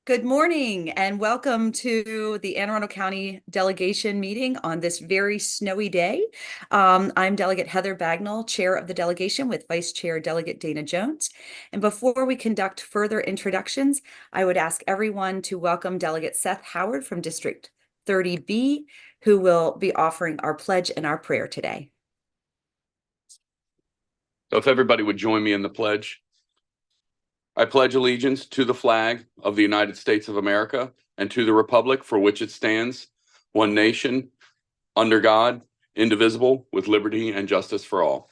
Good morning and welcome to the Anne Arundel County delegation meeting on this very snowy day. I'm Delegate Heather Bagnall, Chair of the delegation with Vice Chair Delegate Dana Jones. And before we conduct further introductions, I would ask everyone to welcome Delegate Seth Howard from District 30B, who will be offering our pledge and our prayer today. So if everybody would join me in the pledge. I pledge allegiance to the flag of the United States of America and to the republic for which it stands, one nation, under God, indivisible, with liberty and justice for all.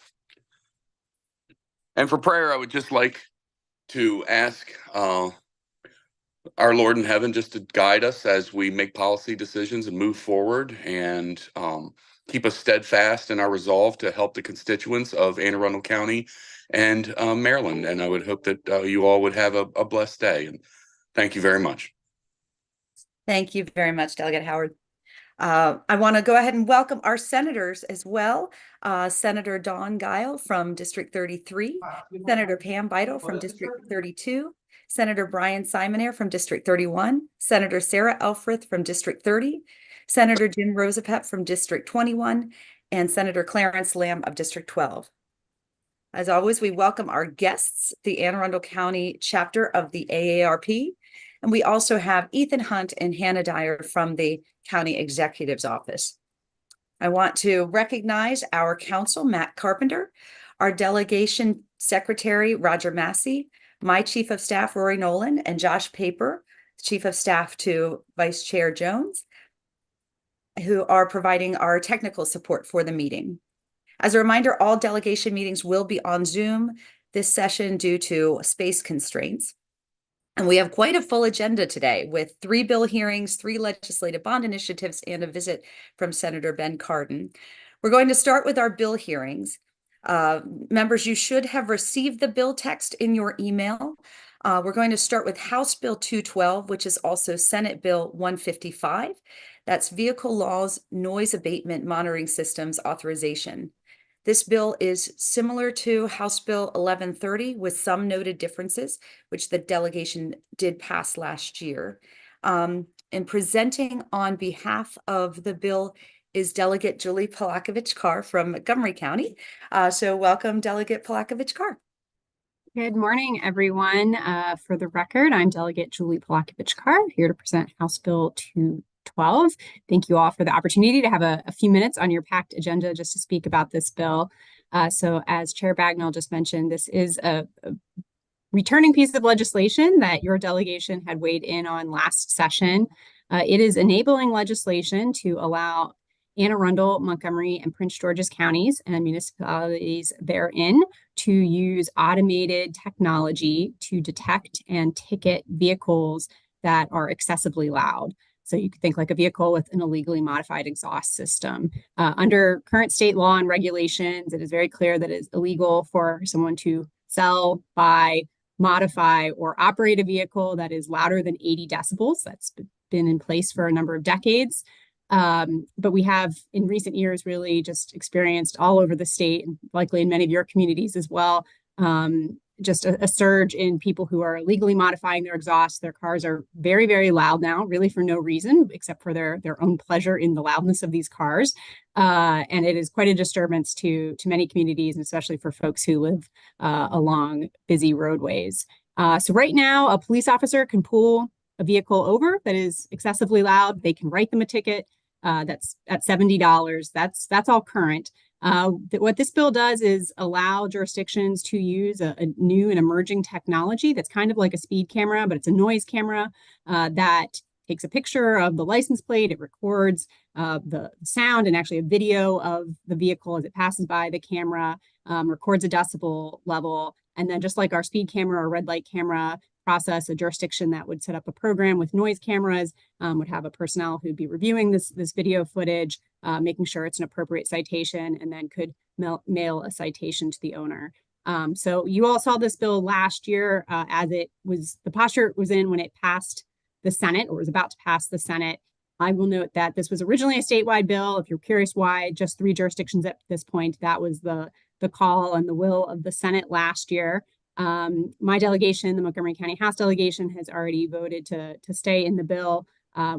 And for prayer, I would just like to ask our Lord in heaven just to guide us as we make policy decisions and move forward, and keep us steadfast in our resolve to help the constituents of Anne Arundel County and Maryland. And I would hope that you all would have a blessed day. And thank you very much. Thank you very much, Delegate Howard. I want to go ahead and welcome our senators as well. Senator Dawn Guile from District 33, Senator Pam Beidle from District 32, Senator Brian Simonair from District 31, Senator Sarah Elfrith from District 30, Senator Jim Rosapep from District 21, and Senator Clarence Lamb of District 12. As always, we welcome our guests, the Anne Arundel County chapter of the AARP, and we also have Ethan Hunt and Hannah Dyer from the County Executive's Office. I want to recognize our counsel, Matt Carpenter, our delegation secretary, Roger Massey, my chief of staff, Rory Nolan, and Josh Paper, chief of staff to Vice Chair Jones, who are providing our technical support for the meeting. As a reminder, all delegation meetings will be on Zoom this session due to space constraints. And we have quite a full agenda today with 3 bill hearings, 3 legislative bond initiatives, and a visit from Senator Ben Cardin. We're going to start with our bill hearings. Members, you should have received the bill text in your email. We're going to start with House Bill 212, which is also Senate Bill 155. That's Vehicle Laws Noise Abatement Monitoring Systems Authorization. This bill is similar to House Bill 1130 with some noted differences, which the delegation did pass last year. And presenting on behalf of the bill is Delegate Julie Polakovich-Carr from Montgomery County. So welcome, Delegate Polakovich-Carr. Good morning, everyone. For the record, I'm Delegate Julie Polakovich-Carr, here to present House Bill 212. Thank you all for the opportunity to have a few minutes on your packed agenda just to speak about this bill. So as Chair Bagnall just mentioned, this is a returning piece of legislation that your delegation had weighed in on last session. It is enabling legislation to allow Anne Arundel, Montgomery, and Prince George's counties and municipalities therein to use automated technology to detect and ticket vehicles that are excessively loud. So you could think like a vehicle with an illegally modified exhaust system. Under current state law and regulations, it is very clear that it is illegal for someone to sell, buy, modify, or operate a vehicle that is louder than 80 decibels. That's been in place for a number of decades. But we have in recent years really just experienced all over the state, and likely in many of your communities as well, just a surge in people who are illegally modifying their exhaust. Their cars are very, very loud now, really for no reason except for their own pleasure in the loudness of these cars. And it is quite a disturbance to many communities, and especially for folks who live along busy roadways. So right now, a police officer can pull a vehicle over that is excessively loud. They can write them a ticket. That's at $70. That's all current. What this bill does is allow jurisdictions to use a new and emerging technology that's kind of like a speed camera, but it's a noise camera that takes a picture of the license plate. It records the sound and actually a video of the vehicle as it passes by the camera, records a decibel level. And then just like our speed camera or red light camera process, a jurisdiction that would set up a program with noise cameras would have a personnel who'd be reviewing this video footage, making sure it's an appropriate citation, and then could mail a citation to the owner. So you all saw this bill last year as it was, the posture it was in when it passed the Senate, or was about to pass the Senate. I will note that this was originally a statewide bill. If you're curious why just 3 jurisdictions at this point, that was the call and the will of the Senate last year. My delegation, the Montgomery County House delegation, has already voted to stay in the bill.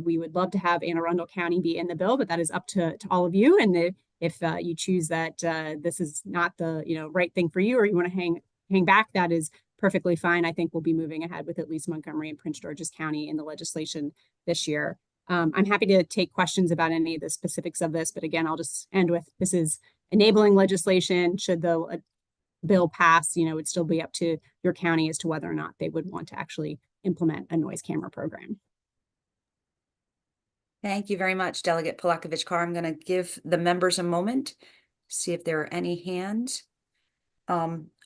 We would love to have Anne Arundel County be in the bill, but that is up to all of you. And if you choose that this is not the right thing for you, or you want to hang back, that is perfectly fine. I think we'll be moving ahead with at least Montgomery and Prince George's County in the legislation this year. I'm happy to take questions about any of the specifics of this, but again, I'll just end with this is enabling legislation. Should the bill pass, it'd still be up to your county as to whether or not they would want to actually implement a noise camera program. Thank you very much, Delegate Polakovich-Carr. I'm going to give the members a moment, see if there are any hands.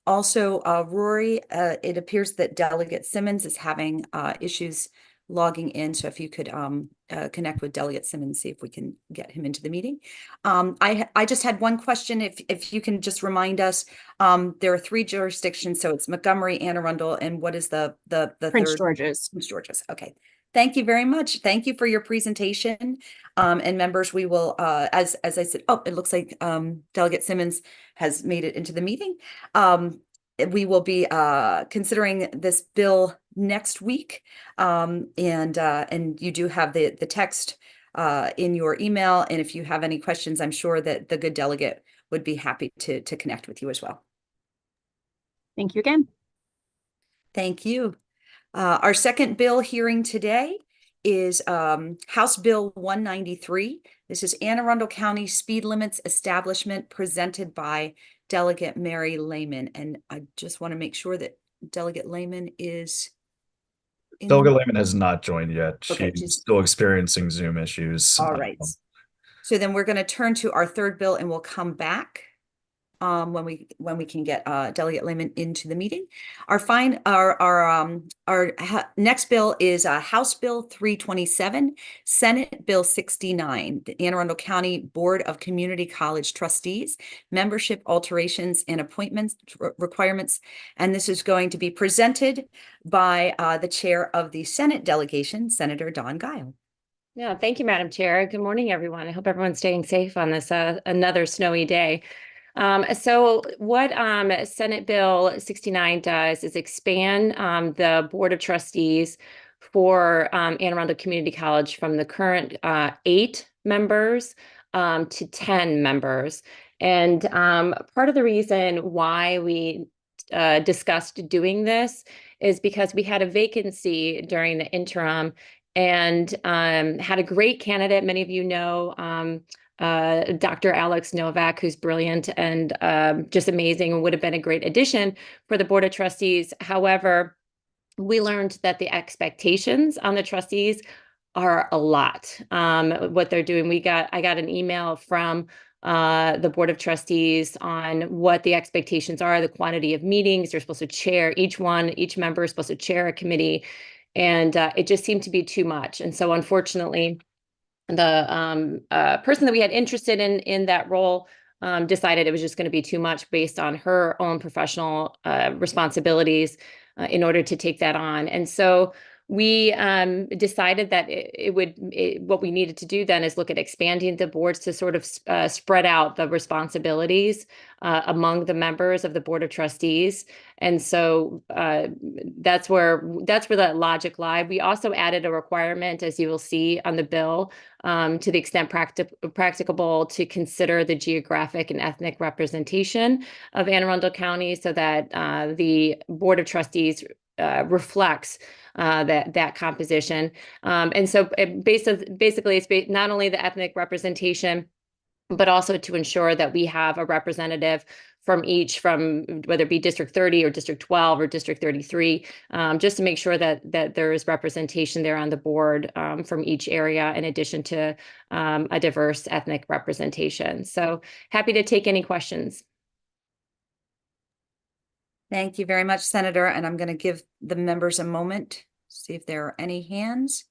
Also, Rory, it appears that Delegate Simmons is having issues logging in. So if you could connect with Delegate Simmons, see if we can get him into the meeting. I just had one question. If you can just remind us, there are 3 jurisdictions. So it's Montgomery, Anne Arundel, and what is the Prince third? George's. Prince George's. Okay. Thank you very much. Thank you for your presentation. And members, we will, as I said, it looks like Delegate Simmons has made it into the meeting. We will be considering this bill next week. And you do have the text in your email. And if you have any questions, I'm sure that the good delegate would be happy to connect with you as well. Thank you again. Thank you. Our second bill hearing today is House Bill 193. This is Anne Arundel County Speed Limits Establishment, presented by Delegate Mary Lehman. And I just want to make sure that Delegate Lehman is in. Delegate Lehman has not joined yet. Okay, She's still experiencing Zoom issues. All right. So then we're going to turn to our third bill, and we'll come back when we can get Delegate Lehman into the meeting. Our next bill is House Bill 327, Senate Bill 69, the Anne Arundel County Board of Community College Trustees, membership alterations and appointments requirements. And this is going to be presented by the chair of the Senate delegation, Senator Dawn Guile. Yeah, thank you, Madam Chair. Good morning, everyone. I hope everyone's staying safe on this another snowy day. So what Senate Bill 69 does is expand the Board of Trustees for Anne Arundel Community College from the current 8 members to 10 members. And part of the reason why we discussed doing this is because we had a vacancy during the interim and had a great candidate. Many of you know Dr. Alex Novak, who's brilliant and just amazing and would have been a great addition for the Board of Trustees. However, we learned that the expectations on the trustees are a lot. What they're doing, I got an email from the Board of Trustees on what the expectations are, the quantity of meetings they're supposed to chair. Each member is supposed to chair a committee, and it just seemed to be too much. And so unfortunately, the person that we had interested in that role decided it was just going to be too much based on her own professional responsibilities in order to take that on. And so we decided that what we needed to do then is look at expanding the boards to sort of spread out the responsibilities among the members of the Board of Trustees. And so that's where that logic lied. We also added a requirement, as you will see on the bill, to the extent practicable, to consider the geographic and ethnic representation of Anne Arundel County, so that the Board of Trustees reflects that composition. And so basically it's not only the ethnic representation, but also to ensure that we have a representative from whether it be District 30 or District 12 or District 33, just to make sure that there is representation there on the board from each area, in addition to a diverse ethnic representation. So happy to take any questions. Thank you very much, Senator. And I'm going to give the members a moment, see if there are any hands.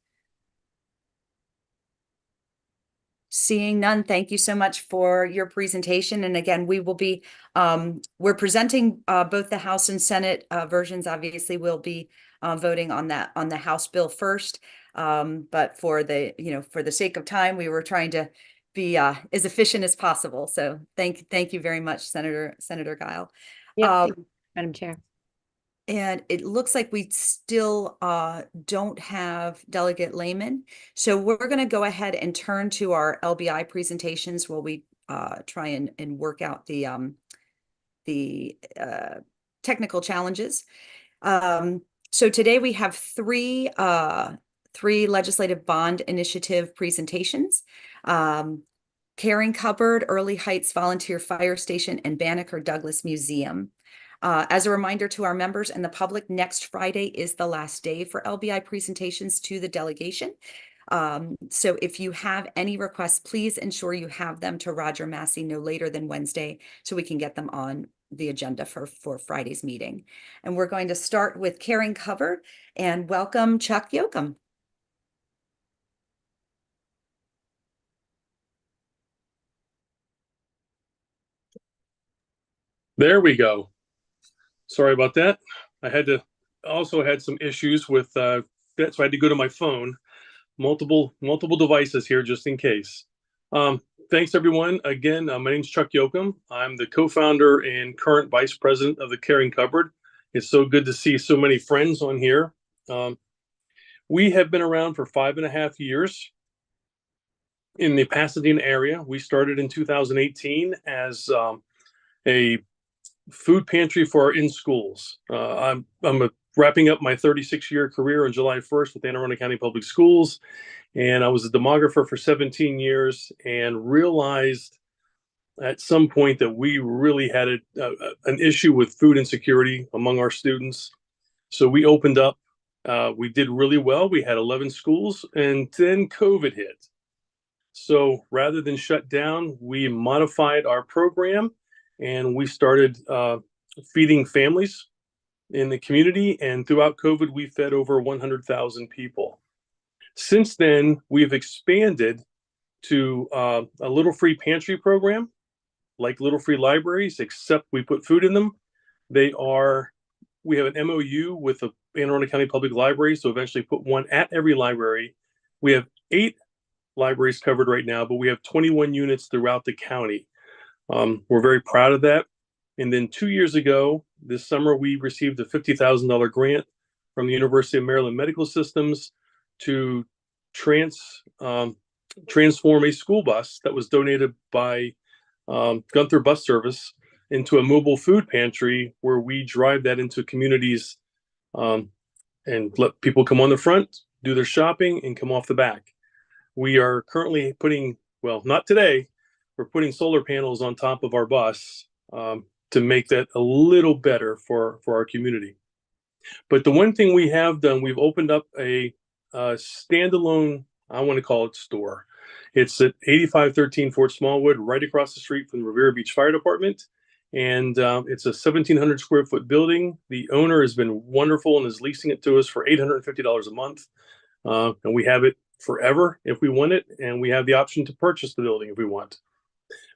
Seeing none, thank you so much for your presentation. And again, we will be, we're presenting both the House and Senate versions. Obviously, we'll be voting on the House bill first. But for the sake of time, we were trying to be as efficient as possible. So thank you very much, Senator Guile. Yeah. Madam Chair. And it looks like we still don't have Delegate Lehman. So we're going to go ahead and turn to our LBI presentations while we try and work out the technical challenges. So today we have three legislative bond initiative presentations. Caring Cupboard, Early Heights Volunteer Fire Station, and Banneker Douglas Museum. As a reminder to our members and the public, next Friday is the last day for LBI presentations to the delegation. So if you have any requests, please ensure you have them to Roger Massey no later than Wednesday so we can get them on the agenda for Friday's meeting. And we're going to start with Caring Cupboard and welcome Chuck Yoakum. There we go. Sorry about that. I also had some issues with that, so I had to go to my phone. Multiple devices here just in case. Thanks everyone. Again, my name's Chuck Yoakum. I'm the co-founder and current vice president of the Caring Cupboard. It's so good to see so many friends on here. We have been around for 5.5 years in the Pasadena area. We started in 2018 as a food pantry for our in-schools. I'm wrapping up my 36-year career on July 1st with Anne Arundel County Public Schools, and I was a demographer for 17 years and realized at some point that we really had an issue with food insecurity among our students. So we opened up. We did really well. We had 11 schools, and then COVID hit. So rather than shut down, we modified our program and we started feeding families in the community. And throughout COVID, we fed over 100,000 people. Since then, we've expanded to a little free pantry program, like little free libraries, except we put food in them. We have an MOU with the Anne Arundel County Public Library, so eventually put one at every library. We have 8 libraries covered right now, but we have 21 units throughout the county. We're very proud of that. And then 2 years ago, this summer, we received a $50,000 grant from the University of Maryland Medical Systems to transform a school bus that was donated by Gunther Bus Service into a mobile food pantry where we drive that into communities and let people come on the front, do their shopping, and come off the back. We are currently putting, well, not today, we're putting solar panels on top of our bus to make that a little better for our community. But the one thing we have done, we've opened up a standalone, I want to call it store. It's at 8513 Fort Smallwood, right across the street from the Rivera Beach Fire Department. And it's a 1,700 square foot building. The owner has been wonderful and is leasing it to us for $850 a month. And we have it forever if we want it. And we have the option to purchase the building if we want.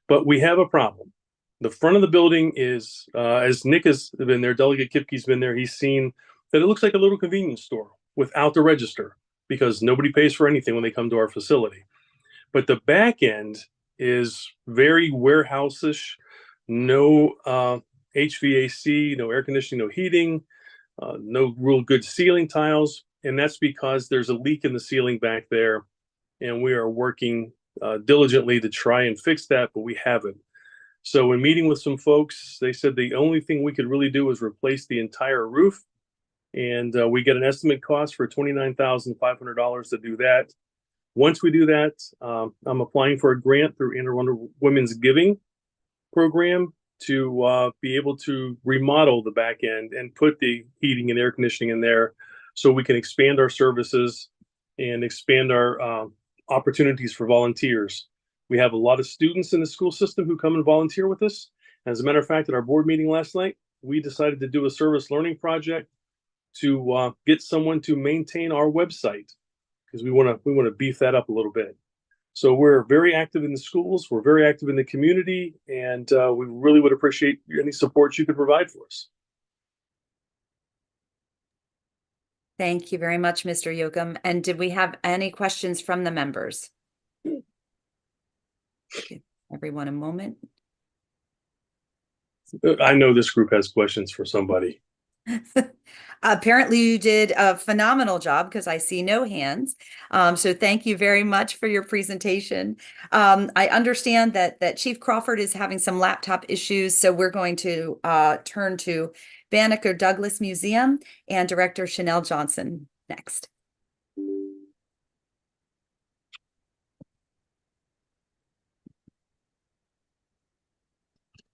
But we have a problem. The front of the building is, as Nick has been there, Delegate Kipke's been there, he's seen that it looks like a little convenience store without the register because nobody pays for anything when they come to our facility. But the back end is very warehouse-ish, no HVAC, no air conditioning, no heating, no real good ceiling tiles. And that's because there's a leak in the ceiling back there. And we are working diligently to try and fix that, but we haven't. So in meeting with some folks, they said the only thing we could really do is replace the entire roof. And we get an estimate cost for $29,500 to do that. Once we do that, I'm applying for a grant through Anne Arundel Women's Giving program to be able to remodel the back end and put the heating and air conditioning in there so we can expand our services and expand our opportunities for volunteers. We have a lot of students in the school system who come and volunteer with us. As a matter of fact, at our board meeting last night, we decided to do a service learning project to get someone to maintain our website because we want to beef that up a little bit. So we're very active in the schools, we're very active in the community, and we really would appreciate any support you could provide for us. Thank you very much, Mr. Yoakum. And did we have any questions from the members? Give everyone a moment. I know this group has questions for somebody. Apparently you did a phenomenal job because I see no hands. So thank you very much for your presentation. I understand that Chief Crawford is having some laptop issues, so we're going to turn to Banneker Douglas Museum and Director Chanel Johnson next.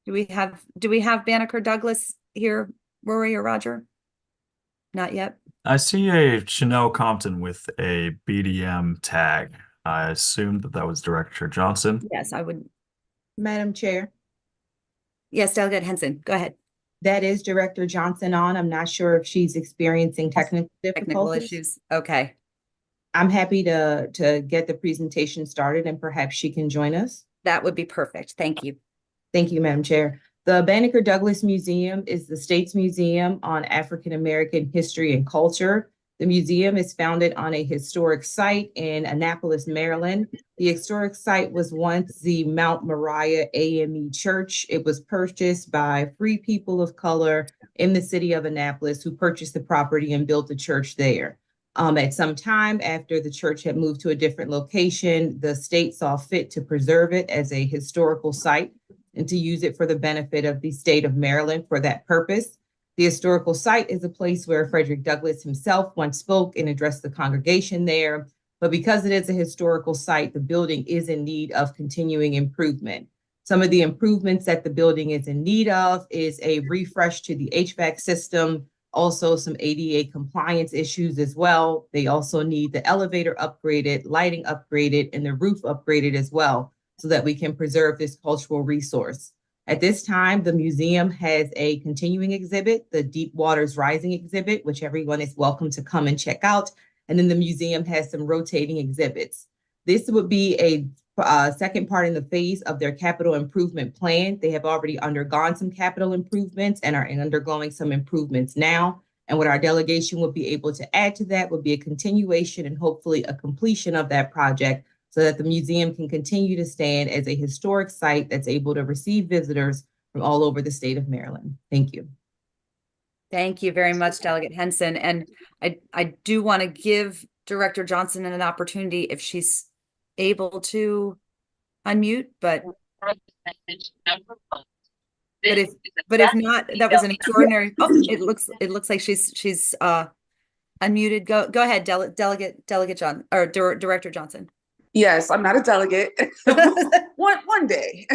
Do we have Banneker Douglas here, Rory or Roger? Not yet. I see a Chanel Compton with a BDM tag. I assumed that was Director Johnson. Yes, I would. Madam Chair, Yes, Delegate Henson, go ahead. that is Director Johnson on. I'm not sure if she's experiencing technical Technical difficulties. issues. Okay, I'm happy to get the presentation started and perhaps she can join us. that would be perfect. Thank you. Thank you, Madam Chair. The Banneker Douglas Museum is the state's museum on African American history and culture. The museum is founded on a historic site in Annapolis, Maryland. The historic site was once the Mount Moriah AME Church. It was purchased by free people of color in the city of Annapolis who purchased the property and built a church there. At some time after the church had moved to a different location, the state saw fit to preserve it as a historical site and to use it for the benefit of the state of Maryland for that purpose. The historical site is a place where Frederick Douglass himself once spoke and addressed the congregation there. But because it is a historical site, the building is in need of continuing improvement. Some of the improvements that the building is in need of is a refresh to the HVAC system, also some ADA compliance issues as well. They also need the elevator upgraded, lighting upgraded, and the roof upgraded as well, so that we can preserve this cultural resource. At this time, the museum has a continuing exhibit, the Deep Waters Rising exhibit, which everyone is welcome to come and check out. And then the museum has some rotating exhibits. This would be a second part in the phase of their capital improvement plan. They have already undergone some capital improvements and are undergoing some improvements now. And what our delegation would be able to add to that would be a continuation and hopefully a completion of that project, so that the museum can continue to stand as a historic site that's able to receive visitors from all over the state of Maryland. Thank you. Thank you very much, Delegate Henson. And I do want to give Director Johnson an opportunity if she's able to unmute, but if not, that was an extraordinary. Oh, it looks like she's unmuted. Go ahead, Delegate John or Director Johnson. Yes, I'm not a delegate. One day.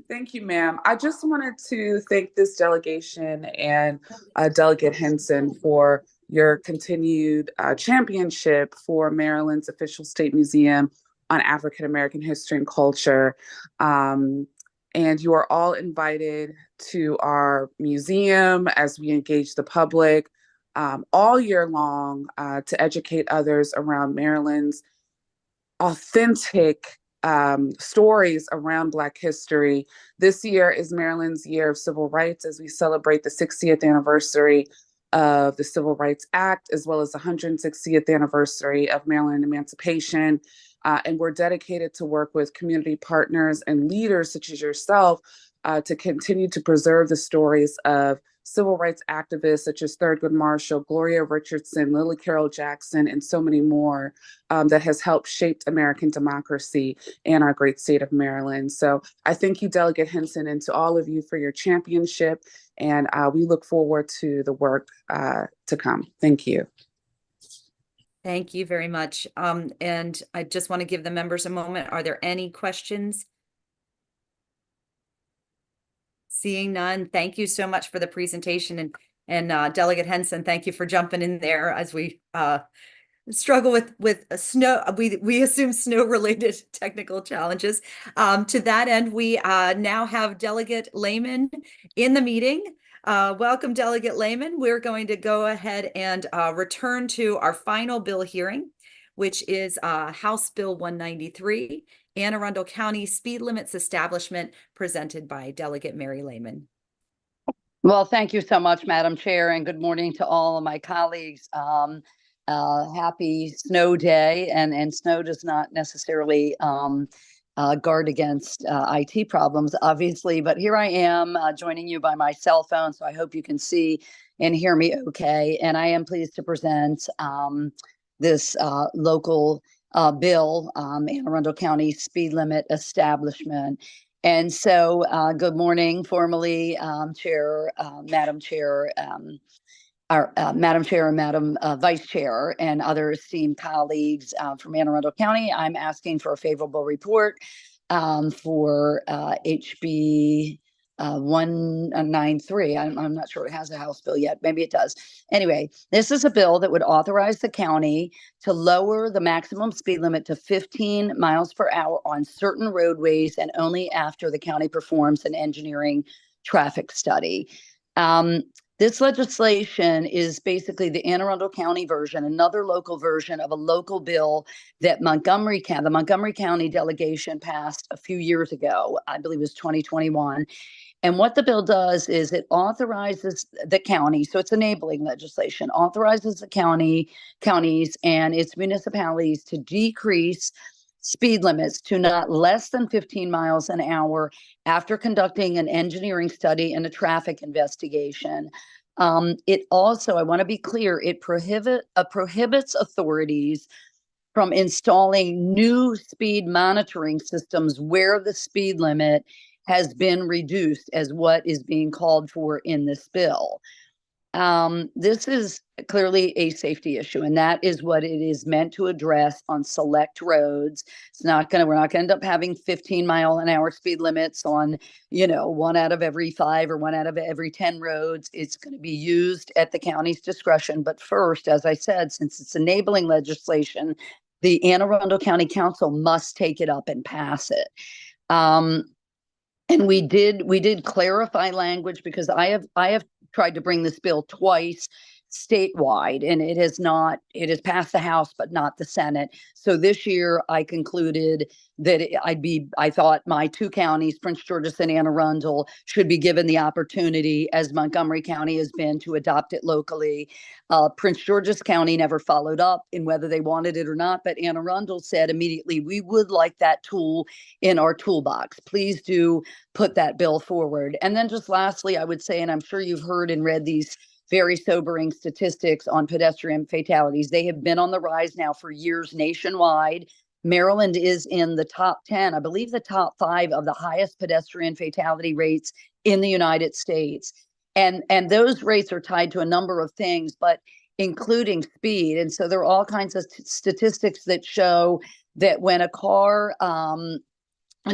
Thank you, ma'am. I just wanted to thank this delegation and Delegate Henson for your continued championship for Maryland's official state museum on African American history and culture. And you are all invited to our museum as we engage the public all year long to educate others around Maryland's authentic stories around Black history. This year is Maryland's Year of Civil Rights as we celebrate the 60th anniversary of the Civil Rights Act, as well as the 160th anniversary of Maryland emancipation. And we're dedicated to work with community partners and leaders such as yourself to continue to preserve the stories of civil rights activists such as Thurgood Marshall, Gloria Richardson, Lily Carroll Jackson, and so many more that has helped shape American democracy and our great state of Maryland. So I thank you, Delegate Henson, and to all of you for your championship. And we look forward to the work to come. Thank you. Thank you very much. And I just want to give the members a moment. Are there any questions? Seeing none, thank you so much for the presentation, and Delegate Henson, thank you for jumping in there as we struggle with snow. We assume snow related technical challenges. To that end, we now have Delegate Lehman in the meeting. Welcome, Delegate Lehman. We're going to go ahead and return to our final bill hearing, which is House Bill 193. Anne Arundel County Speed Limits Establishment, presented by Delegate Mary Lehman. Well, thank you so much, Madam Chair, and good morning to all of my colleagues. Happy snow day, and snow does not necessarily guard against IT problems, obviously, but here I am joining you by my cell phone, so I hope you can see and hear me okay. And I am pleased to present this local bill, Anne Arundel County Speed Limit Establishment. And so, good morning, formally, Chair, Madam Chair, our Madam Chair and Madam Vice Chair, and other esteemed colleagues from Anne Arundel County. I'm asking for a favorable report for HB 193. I'm not sure it has a House bill yet. Maybe it does. Anyway, this is a bill that would authorize the county to lower the maximum speed limit to 15 miles per hour on certain roadways, and only after the county performs an engineering traffic study. This legislation is basically the Anne Arundel County version, another local version of a local bill that the Montgomery County delegation passed a few years ago. I believe it was 2021. And what the bill does is it authorizes the county, so it's enabling legislation, authorizes the counties and its municipalities to decrease speed limits to not less than 15 miles an hour after conducting an engineering study and a traffic investigation. It also, I want to be clear, it prohibits authorities from installing new speed monitoring systems where the speed limit has been reduced as what is being called for in this bill. This is clearly a safety issue, and that is what it is meant to address on select roads. We're not going to end up having 15-mile-an-hour speed limits on, 1 out of every 5 or 1 out of every 10 roads. It's going to be used at the county's discretion. But first, as I said, since it's enabling legislation, the Anne Arundel County Council must take it up and pass it. And we did clarify language, because I have tried to bring this bill twice statewide, and it has passed the House, but not the Senate. So this year I concluded that I thought my 2 counties, Prince George's and Anne Arundel, should be given the opportunity, as Montgomery County has been, to adopt it locally. Prince George's County never followed up in whether they wanted it or not, but Anne Arundel said immediately, we would like that tool in our toolbox. Please do put that bill forward. And then just lastly, I would say, and I'm sure you've heard and read these very sobering statistics on pedestrian fatalities. They have been on the rise now for years nationwide. Maryland is in the top 10, I believe the top 5 of the highest pedestrian fatality rates in the United States. And those rates are tied to a number of things, but including speed. And so there are all kinds of statistics that show that when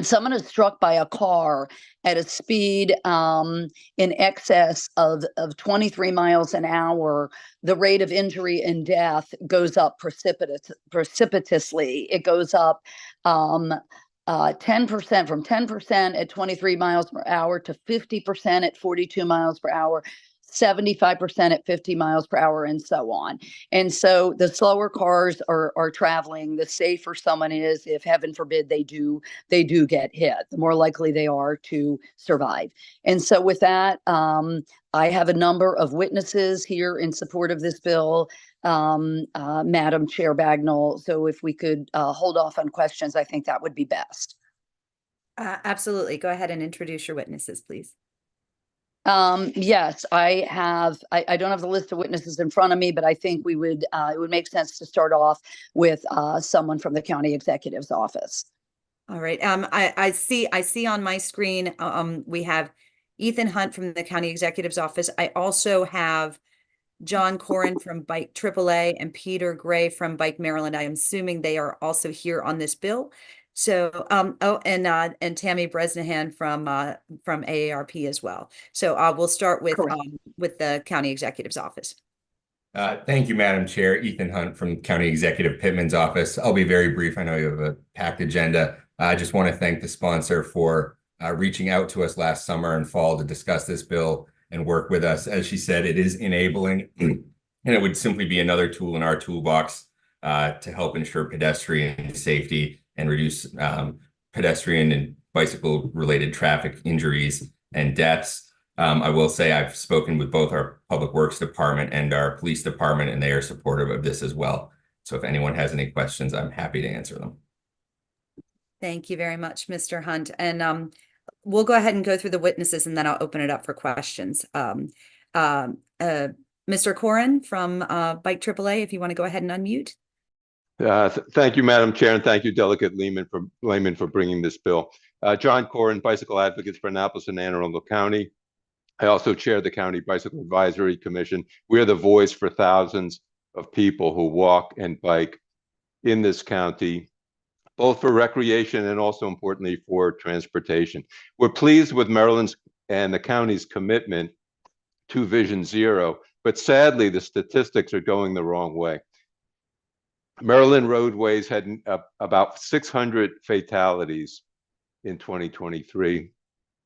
someone is struck by a car at a speed in excess of 23 miles an hour, the rate of injury and death goes up precipitously. It goes up 10%, from 10% at 23 miles per hour to 50% at 42 miles per hour, 75% at 50 miles per hour, and so on. And so the slower cars are traveling, the safer someone is, if heaven forbid they do get hit, the more likely they are to survive. And so with that, I have a number of witnesses here in support of this bill, Madam Chair Bagnall. So if we could hold off on questions, I think that would be best. Absolutely. Go ahead and introduce your witnesses, please. Yes, I don't have the list of witnesses in front of me, but I think it would make sense to start off with someone from the county executive's office. All right. I see on my screen, we have Ethan Hunt from the county executive's office. I also have John Corin from Bike AAA and Peter Gray from Bike Maryland. I am assuming they are also here on this bill. So, and Tammy Bresnahan from AARP as well. So we'll start with the county executive's office. Thank you, Madam Chair. Ethan Hunt from County Executive Pittman's office. I'll be very brief. I know you have a packed agenda. I just want to thank the sponsor for reaching out to us last summer and fall to discuss this bill and work with us. As she said, it is enabling, and it would simply be another tool in our toolbox to help ensure pedestrian safety and reduce pedestrian and bicycle-related traffic injuries and deaths. I will say I've spoken with both our Public Works Department and our Police Department, and they are supportive of this as well. So if anyone has any questions, I'm happy to answer them. Thank you very much, Mr. Hunt. And we'll go ahead and go through the witnesses, and then I'll open it up for questions. Mr. Corin from Bike AAA, if you want to go ahead and unmute. Thank you, Madam Chair, and thank you, Delegate Lehman for bringing this bill. John Corin, Bicycle Advocates for Annapolis and Anne Arundel County. I also chair the County Bicycle Advisory Commission. We are the voice for thousands of people who walk and bike in this county, both for recreation and also importantly for transportation. We're pleased with Maryland's and the county's commitment to Vision Zero, but sadly, the statistics are going the wrong way. Maryland roadways had about 600 fatalities in 2023,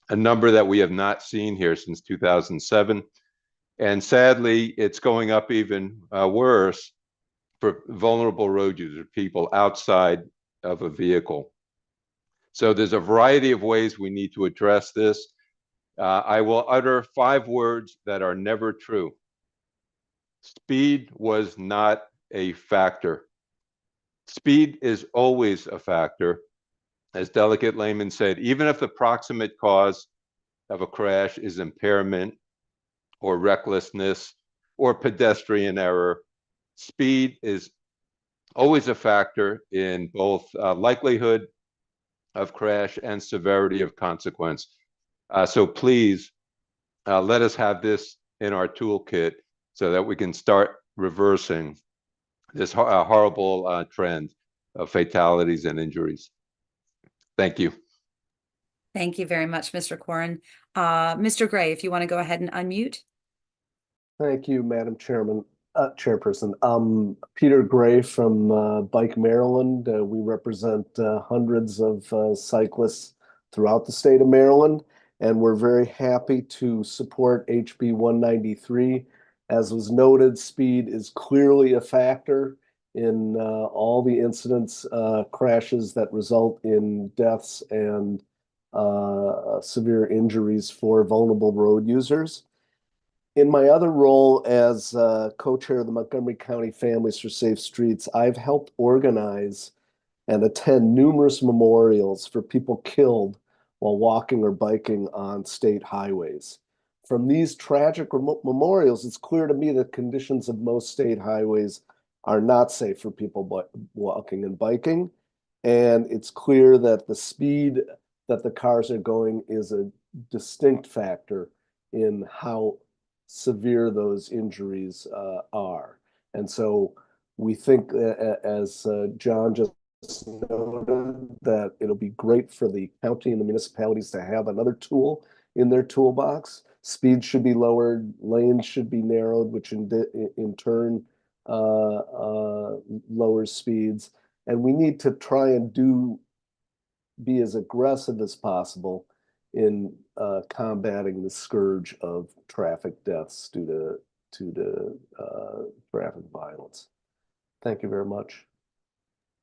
a number that we have not seen here since 2007. And sadly, it's going up even worse for vulnerable road users, people outside of a vehicle. So there's a variety of ways we need to address this. I will utter 5 words that are never true. Speed was not a factor. Speed is always a factor. As Delegate Lehman said, even if the proximate cause of a crash is impairment or recklessness or pedestrian error, speed is always a factor in both likelihood of crash and severity of consequence. So please let us have this in our toolkit so that we can start reversing this horrible trend of fatalities and injuries. Thank you. Thank you very much, Mr. Corin. Mr. Gray, if you want to go ahead and unmute. Thank you, Madam Chairperson. Peter Gray from Bike Maryland. We represent hundreds of cyclists throughout the state of Maryland, and we're very happy to support HB 193. As was noted, speed is clearly a factor in all the incidents, crashes that result in deaths and severe injuries for vulnerable road users. In my other role as co-chair of the Montgomery County Families for Safe Streets, I've helped organize and attend numerous memorials for people killed while walking or biking on state highways. From these tragic memorials, it's clear to me that conditions of most state highways are not safe for people walking and biking. And it's clear that the speed that the cars are going is a distinct factor in how severe those injuries are. And so we think, as John just noted, that it'll be great for the county and the municipalities to have another tool in their toolbox. Speed should be lowered, lanes should be narrowed, which in turn lowers speeds. And we need to try and be as aggressive as possible in combating the scourge of traffic deaths due to traffic violence. Thank you very much.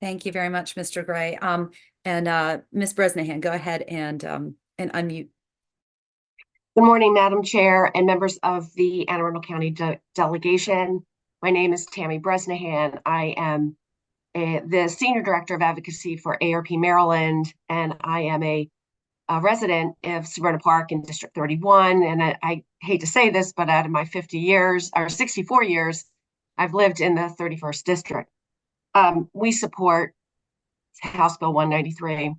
Thank you very much, Mr. Gray. And Ms. Bresnahan, go ahead and unmute. Good morning, Madam Chair and members of the Anne Arundel County delegation. My name is Tammy Bresnahan. I am the Senior Director of Advocacy for ARP Maryland, and I am a resident of Severna Park in District 31. And I hate to say this, but out of my 50 years or 64 years, I've lived in the 31st District. We support House Bill 193. And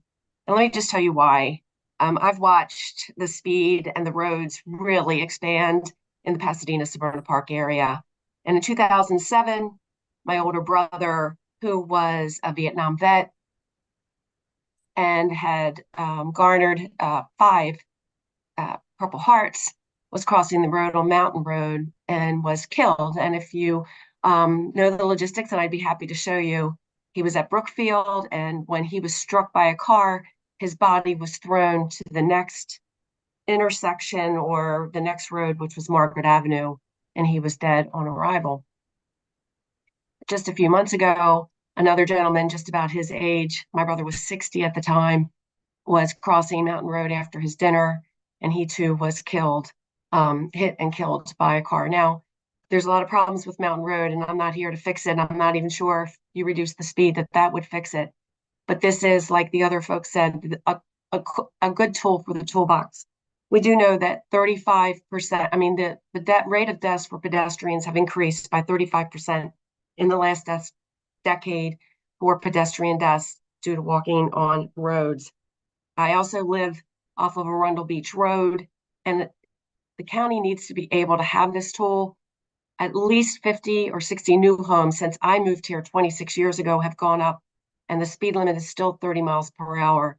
let me just tell you why. I've watched the speed and the roads really expand in the Pasadena Severna Park area. And in 2007, my older brother, who was a Vietnam vet and had garnered 5 Purple Hearts, was crossing the road on Mountain Road and was killed. And if you know the logistics, and I'd be happy to show you, he was at Brookfield, and when he was struck by a car, his body was thrown to the next intersection or the next road, which was Margaret Avenue, and he was dead on arrival. Just a few months ago, another gentleman just about his age, my brother was 60 at the time, was crossing Mountain Road after his dinner, and he too was killed, hit and killed by a car. Now, there's a lot of problems with Mountain Road, and I'm not here to fix it. I'm not even sure if you reduce the speed that would fix it. But this is, like the other folks said, a good tool for the toolbox. We do know that 35%, I mean, the rate of deaths for pedestrians have increased by 35% in the last decade for pedestrian deaths due to walking on roads. I also live off of Arundel Beach Road, and the county needs to be able to have this tool. At least 50 or 60 new homes since I moved here 26 years ago have gone up, and the speed limit is still 30 miles per hour.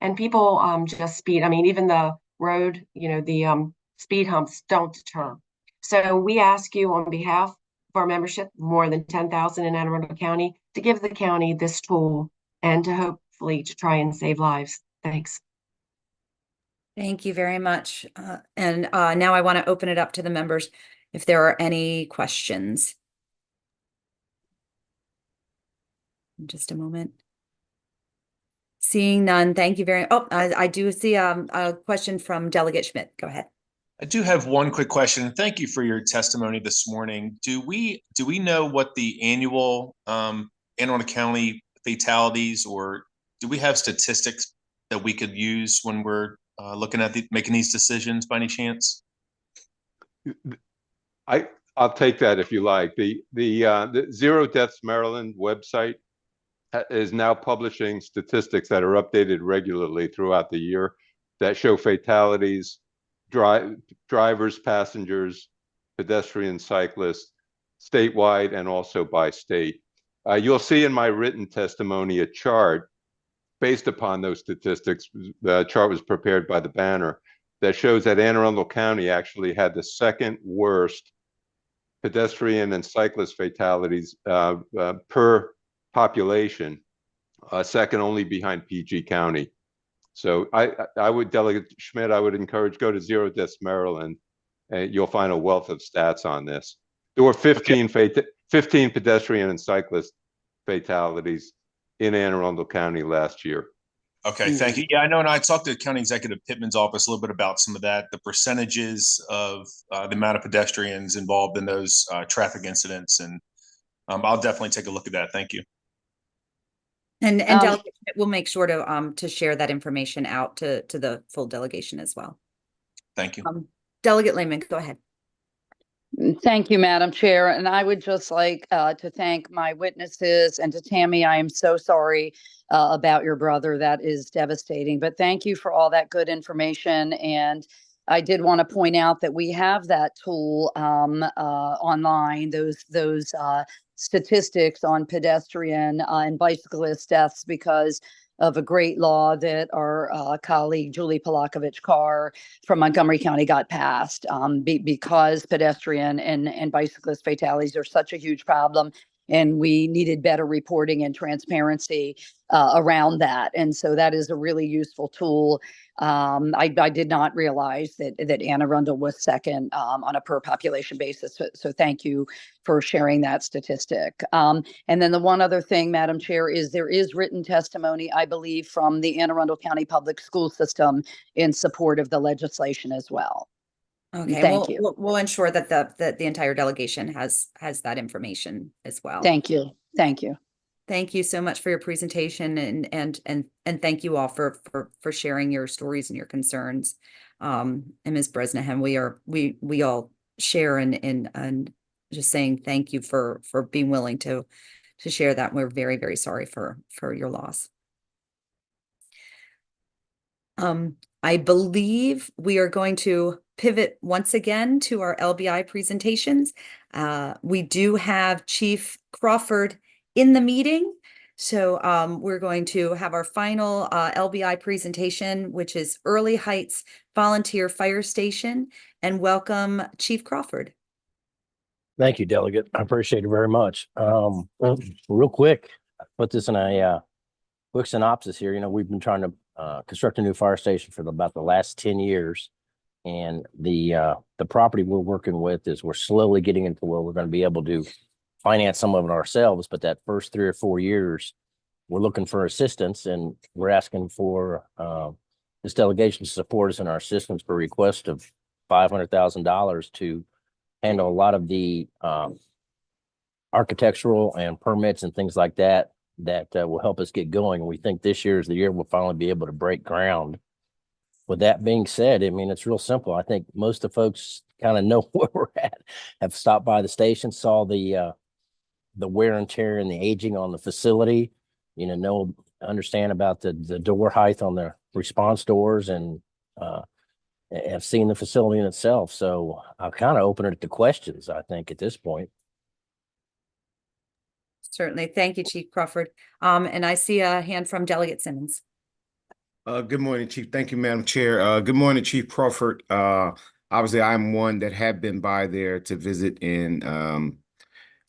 And people just speed. I mean, even the road, the speed humps don't deter. So we ask you on behalf of our membership, more than 10,000 in Anne Arundel County, to give the county this tool and to hopefully to try and save lives. Thanks. Thank you very much. And now I want to open it up to the members if there are any questions. In just a moment. Seeing none, thank you very. Oh, I do see a question from Delegate Schmidt. Go ahead. I do have one quick question. Thank you for your testimony this morning. Do we know what the annual Anne Arundel County fatalities, or do we have statistics that we could use when we're looking at making these decisions by any chance? I'll take that if you like. The Zero Deaths Maryland website is now publishing statistics that are updated regularly throughout the year that show fatalities, drivers, passengers, pedestrians, cyclists, statewide and also by state. You'll see in my written testimony a chart based upon those statistics. The chart was prepared by the Banner that shows that Anne Arundel County actually had the second worst pedestrian and cyclist fatalities per population, second only behind PG County. So I would, Delegate Schmidt, I would encourage, go to Zero Deaths Maryland, and you'll find a wealth of stats on this. There were 15 pedestrian and cyclist fatalities in Anne Arundel County last year. Okay, thank you. Yeah, I know, and I talked to County Executive Pittman's office a little bit about some of that, the percentages of the amount of pedestrians involved in those traffic incidents, and I'll definitely take a look at that. Thank you. And Delegate Schmidt will make sure to share that information out to the full delegation as well. Thank you. Delegate Lehman, go ahead. Thank you, Madam Chair. And I would just like to thank my witnesses, and to Tammy, I am so sorry about your brother. That is devastating. But thank you for all that good information. And I did want to point out that we have that tool online, those statistics on pedestrian and bicyclist deaths, because of a great law that our colleague Julie Polakovich Carr from Montgomery County got passed, because pedestrian and bicyclist fatalities are such a huge problem, and we needed better reporting and transparency around that. And so that is a really useful tool. I did not realize that Anne Arundel was second on a per population basis. So thank you for sharing that statistic. And then the one other thing, Madam Chair, is there is written testimony, I believe, from the Anne Arundel County Public School System in support of the legislation as well. Okay, Thank you. We'll ensure that the entire delegation has that information as well. Thank you. Thank you. Thank you so much for your presentation, and thank you all for sharing your stories and your concerns. And Ms. Bresnahan, we all share and just saying thank you for being willing to share that. We're very, very sorry for your loss. I believe we are going to pivot once again to our LBI presentations. We do have Chief Crawford in the meeting. So we're going to have our final LBI presentation, which is Early Heights Volunteer Fire Station, and welcome Chief Crawford. Thank you, Delegate. I appreciate it very much. Real quick, I put this in a quick synopsis here. You know, we've been trying to construct a new fire station for about the last 10 years. And the property we're working with is we're slowly getting into where we're going to be able to finance some of it ourselves. But that first 3 or 4 years, we're looking for assistance, and we're asking for this delegation to support us in our assistance for a request of $500,000 to handle a lot of the architectural and permits and things like that will help us get going. We think this year is the year we'll finally be able to break ground with that being said, I mean, it's real simple. I think most of the folks kind of know where we're at, have stopped by the station, saw the wear and tear and the aging on the facility, understand about the door height on the response doors, and have seen the facility in itself. So I'll kind of open it to questions, I think, at this point. Certainly. Thank you, Chief Crawford. And I see a hand from Delegate Simmons. Good morning, Chief. Thank you, Madam Chair. Good morning, Chief Crawford. Obviously, I'm one that have been by there to visit and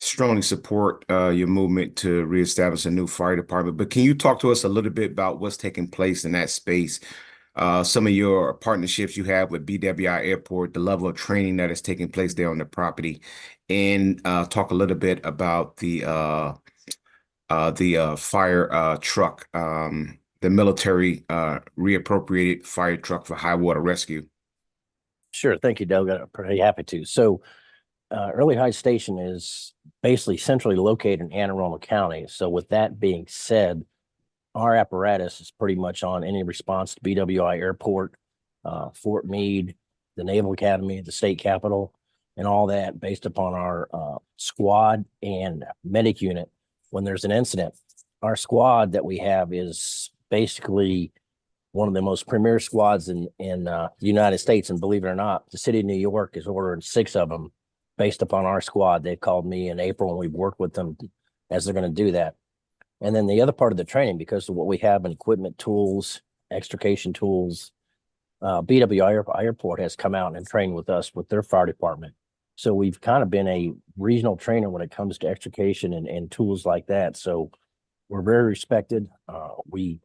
strongly support your movement to reestablish a new fire department. But can you talk to us a little bit about what's taking place in that space? Some of your partnerships you have with BWI Airport, the level of training that is taking place there on the property, and talk a little bit about the fire truck, the military reappropriated fire truck for high water rescue. Sure. Thank you, Doug. I'm pretty happy to. So Early Heights Station is basically centrally located in Anne Arundel County. So with that being said, our apparatus is pretty much on any response to BWI Airport, Fort Meade, the Naval Academy, the state capitol, and all that based upon our squad and medic unit. When there's an incident, our squad that we have is basically one of the most premier squads in the United States. And believe it or not, the city of New York is ordering 6 of them based upon our squad. They called me in April and we've worked with them as they're going to do that. And then the other part of the training, because of what we have in equipment, tools, extrication tools, BWI Airport has come out and trained with us with their fire department. So we've kind of been a regional trainer when it comes to extrication and tools like that. So we're very respected. We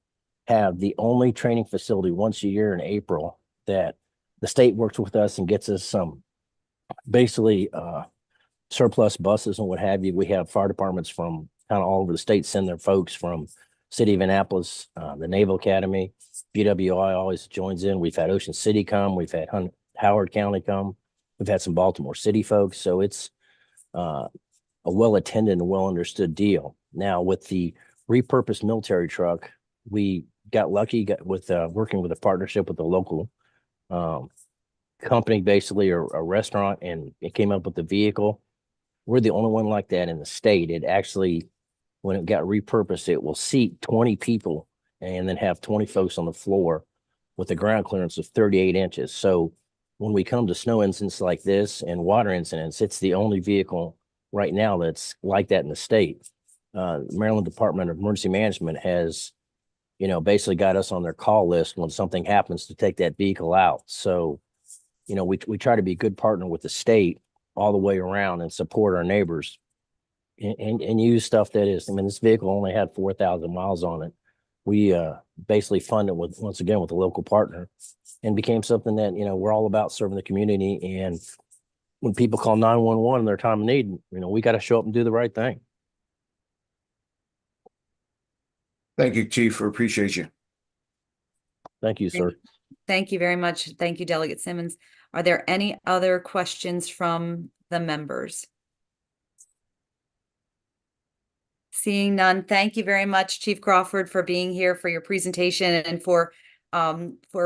have the only training facility once a year in April that the state works with us and gets us some basically surplus buses and what have you. We have fire departments from kind of all over the state send their folks from City of Annapolis, the Naval Academy. BWI always joins in. We've had Ocean City come. We've had Howard County come. We've had some Baltimore City folks. So it's a well-attended and well-understood deal. Now, with the repurposed military truck, we got lucky with working with a partnership with a local company, basically, or a restaurant, and it came up with the vehicle. We're the only one like that in the state. It actually, when it got repurposed, it will seat 20 people and then have 20 folks on the floor with a ground clearance of 38 inches. So when we come to snow incidents like this and water incidents, it's the only vehicle right now that's like that in the state. Maryland Department of Emergency Management has, basically got us on their call list when something happens to take that vehicle out. So, we try to be a good partner with the state all the way around and support our neighbors and use stuff that is, this vehicle only had 4,000 miles on it. We basically funded once again with a local partner and became something that, we're all about serving the community. And when people call 911 in their time of need, we got to show up and do the right thing. Thank you, Chief. We appreciate you. Thank you, sir. Thank you very much. Thank you, Delegate Simmons. Are there any other questions from the members? Seeing none, thank you very much, Chief Crawford, for being here, for your presentation, and for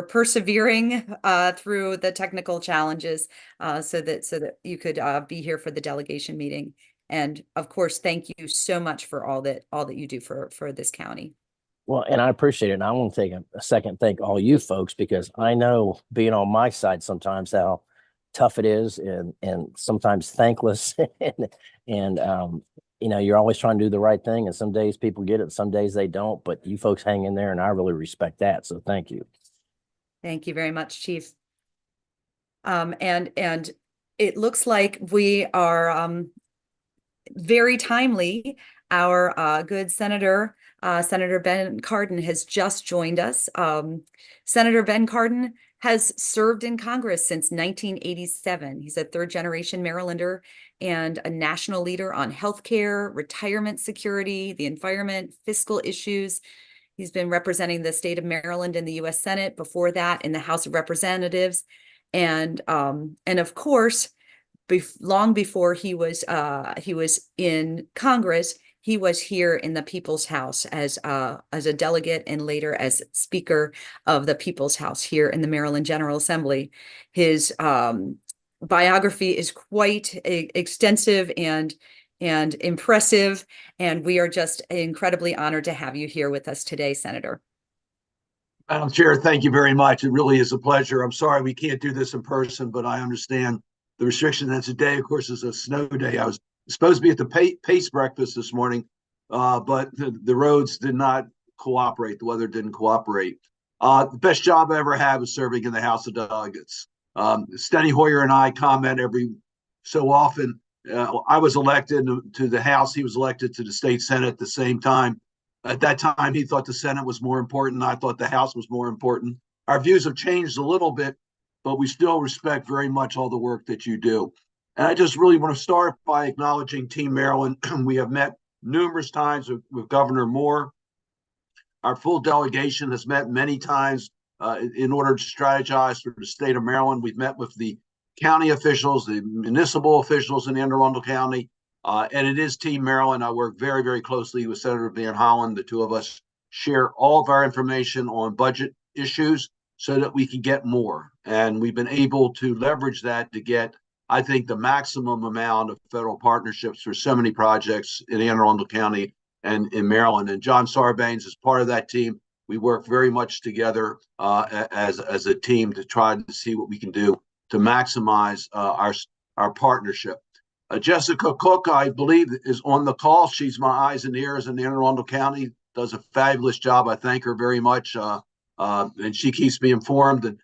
persevering through the technical challenges so that you could be here for the delegation meeting. And of course, thank you so much for all that you do for this county. Well, and I appreciate it. And I want to take a second and thank all you folks, because I know being on my side sometimes how tough it is and sometimes thankless and you're always trying to do the right thing, and some days people get it, some days they don't, but you folks hang in there and I really respect that. So thank you. Thank you very much, Chief. And it looks like we are very timely. Our good Senator Ben Cardin has just joined us. Senator Ben Cardin has served in Congress since 1987. He's a third-generation Marylander and a national leader on healthcare, retirement security, the environment, fiscal issues. He's been representing the state of Maryland in the U.S. Senate, before that in the House of Representatives. And of course, long before he was in Congress, he was here in the People's House as a delegate and later as Speaker of the People's House here in the Maryland General Assembly. His biography is quite extensive and impressive, and we are just incredibly honored to have you here with us today, Senator. Madam Chair, thank you very much. It really is a pleasure. I'm sorry we can't do this in person, but I understand the restriction. And today, of course, is a snow day. I was supposed to be at the Pace breakfast this morning, but the roads did not cooperate. The weather didn't cooperate. The best job I ever had was serving in the House of Delegates. Steny Hoyer and I comment every so often. I was elected to the House. He was elected to the state Senate at the same time. At that time, he thought the Senate was more important. I thought the House was more important. Our views have changed a little bit, but we still respect very much all the work that you do. And I just really want to start by acknowledging Team Maryland. We have met numerous times with Governor Moore. Our full delegation has met many times in order to strategize for the state of Maryland. We've met with the county officials, the municipal officials in Arundel County, and it is Team Maryland. I work very, very closely with Senator Van Hollen. The two of us share all of our information on budget issues so that we can get more. And we've been able to leverage that to get, I think, the maximum amount of federal partnerships for so many projects in Anne Arundel County and in Maryland. And John Sarbanes is part of that team. We work very much together as a team to try to see what we can do to maximize our partnership. Jessica Cook, I believe, is on the call. She's my eyes and ears in Anne Arundel County, does a fabulous job. I thank her very much, and she keeps me informed. And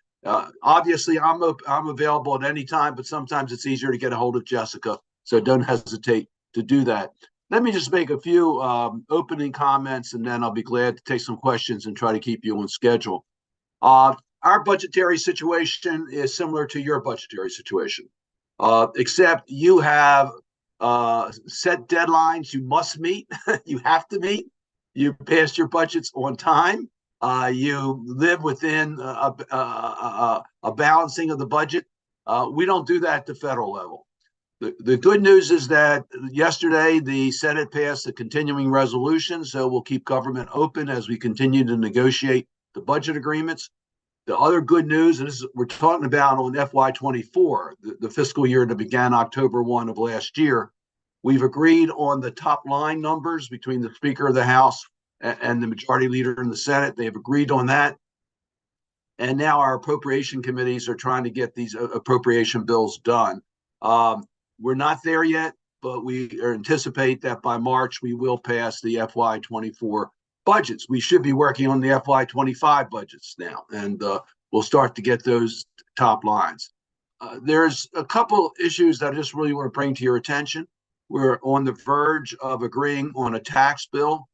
obviously, I'm available at any time, but sometimes it's easier to get a hold of Jessica, so don't hesitate to do that. Let me just make a few opening comments, and then I'll be glad to take some questions and try to keep you on schedule. Our budgetary situation is similar to your budgetary situation, except you have set deadlines you must meet, you have to meet. You pass your budgets on time. You live within a balancing of the budget. We don't do that at the federal level. The good news is that yesterday the Senate passed a continuing resolution, so we'll keep government open as we continue to negotiate the budget agreements. The other good news, and this is we're talking about on FY24, the fiscal year that began October 1 of last year, we've agreed on the top line numbers between the Speaker of the House and the Majority Leader in the Senate. They've agreed on that. And now our appropriation committees are trying to get these appropriation bills done. We're not there yet, but we anticipate that by March we will pass the FY24 budgets. We should be working on the FY25 budgets now, and we'll start to get those top lines. There's a couple issues that I just really want to bring to your attention. We're on the verge of agreeing on a tax bill.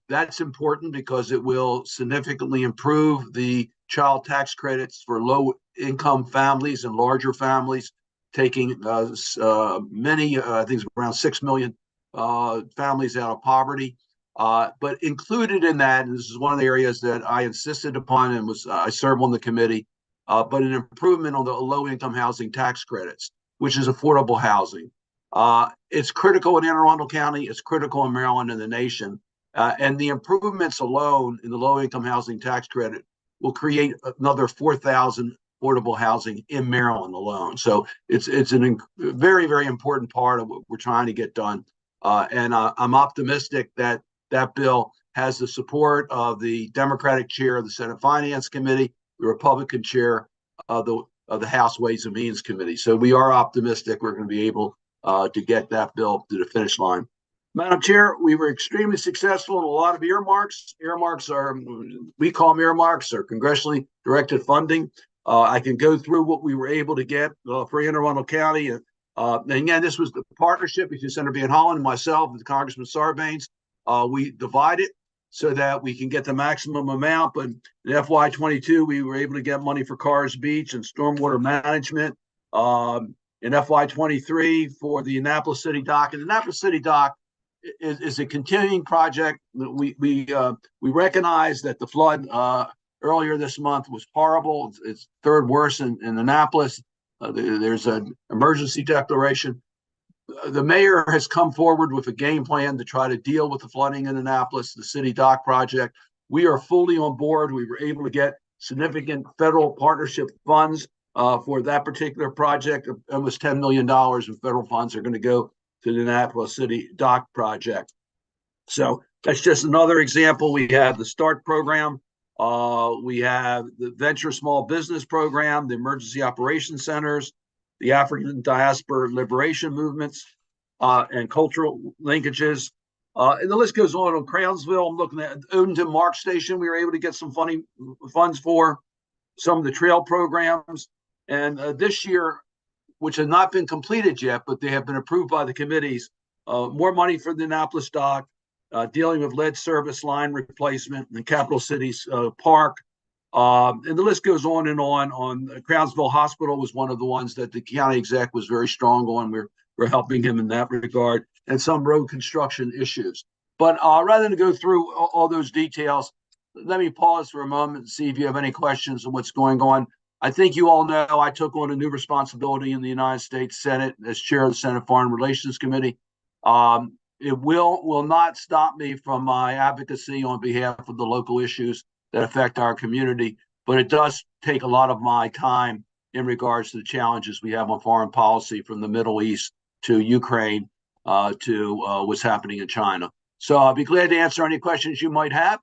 That's important because it will significantly improve the child tax credits for low-income families and larger families, taking many, I think it's around 6 million families out of poverty. But included in that, and this is one of the areas that I insisted upon and I serve on the committee, but an improvement on the low-income housing tax credits, which is affordable housing. It's critical in Anne Arundel County, it's critical in Maryland and the nation. And the improvements alone in the low-income housing tax credit will create another 4,000 affordable housing in Maryland alone. So it's a very, very important part of what we're trying to get done. And I'm optimistic that that bill has the support of the Democratic chair of the Senate Finance Committee, the Republican chair of the House Ways and Means Committee. So we are optimistic we're going to be able to get that bill to the finish line. Madam Chair, we were extremely successful in a lot of earmarks. Earmarks are, we call them earmarks, or congressionally directed funding. I can go through what we were able to get for Anne Arundel County. And again, this was the partnership between Senator Van Hollen and myself and Congressman Sarbanes. We divided so that we can get the maximum amount. But in FY22, we were able to get money for Cars Beach and stormwater management. In FY23 for the Annapolis City Dock. And the Annapolis City Dock is a continuing project. We recognize that the flood earlier this month was horrible. It's third worst in Annapolis. There's an emergency declaration. The mayor has come forward with a game plan to try to deal with the flooding in Annapolis, the city dock project. We are fully on board. We were able to get significant federal partnership funds for that particular project. Almost $10 million in federal funds are going to go to the Annapolis City Dock project. So that's just another example. We have the START program. We have the Venture Small Business Program, the Emergency Operations Centers, the African Diaspora Liberation Movements, and cultural linkages. And the list goes on Crownsville. I'm looking at Odenton Mark Station. We were able to get some funds for some of the trail programs. And this year, which have not been completed yet, but they have been approved by the committees, more money for the Annapolis Dock, dealing with lead service line replacement in Capital Cities Park. And the list goes on and on. Crownsville Hospital was one of the ones that the county exec was very strong on. We're helping him in that regard, and some road construction issues. But rather than go through all those details, let me pause for a moment and see if you have any questions on what's going on. I think you all know I took on a new responsibility in the United States Senate as chair of the Senate Foreign Relations Committee. It will not stop me from my advocacy on behalf of the local issues that affect our community, but it does take a lot of my time in regards to the challenges we have on foreign policy, from the Middle East to Ukraine to what's happening in China. So I'll be glad to answer any questions you might have.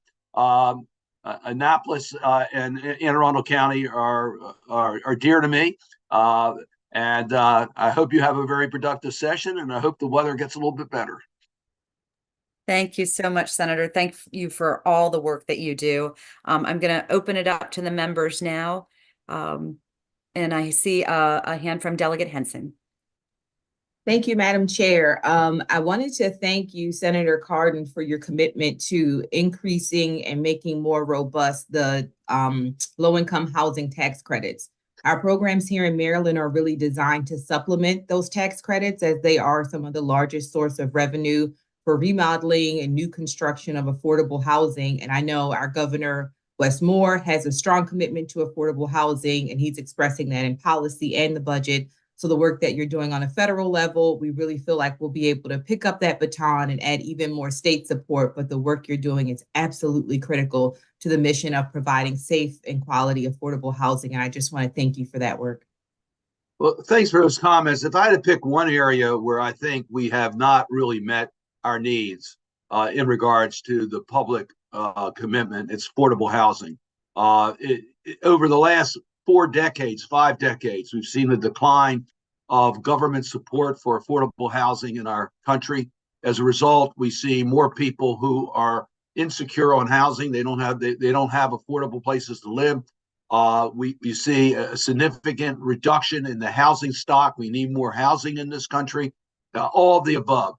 Annapolis and Anne Arundel County are dear to me. And I hope you have a very productive session, and I hope the weather gets a little bit better. Thank you so much, Senator. Thank you for all the work that you do. I'm going to open it up to the members now. And I see a hand from Delegate Henson. Thank you, Madam Chair. I wanted to thank you, Senator Cardin, for your commitment to increasing and making more robust the low-income housing tax credits. Our programs here in Maryland are really designed to supplement those tax credits, as they are some of the largest source of revenue for remodeling and new construction of affordable housing. And I know our Governor Wes Moore has a strong commitment to affordable housing, and he's expressing that in policy and the budget. So the work that you're doing on a federal level, we really feel like we'll be able to pick up that baton and add even more state support. But the work you're doing is absolutely critical to the mission of providing safe and quality affordable housing. And I just want to thank you for that work. Well, thanks for those comments. If I had to pick one area where I think we have not really met our needs in regards to the public commitment, it's affordable housing. Over the last 5 decades, we've seen the decline of government support for affordable housing in our country. As a result, we see more people who are insecure on housing. They don't have affordable places to live. We see a significant reduction in the housing stock. We need more housing in this country. All of the above.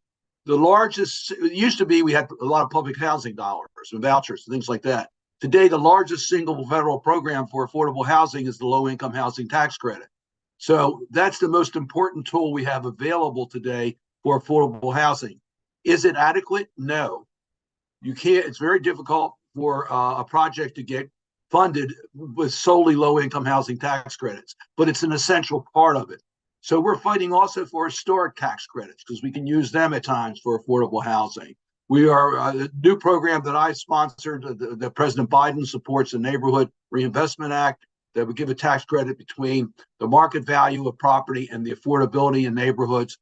The largest, it used to be we had a lot of public housing dollars and vouchers and things like that. Today, the largest single federal program for affordable housing is the low-income housing tax credit. So that's the most important tool we have available today for affordable housing. Is it adequate? No. You can't. It's very difficult for a project to get funded with solely low-income housing tax credits, but it's an essential part of it. So we're fighting also for historic tax credits, because we can use them at times for affordable housing. We are a new program that I sponsored, that President Biden supports, the Neighborhood Reinvestment Act, that would give a tax credit between the market value of property and the affordability in neighborhoods.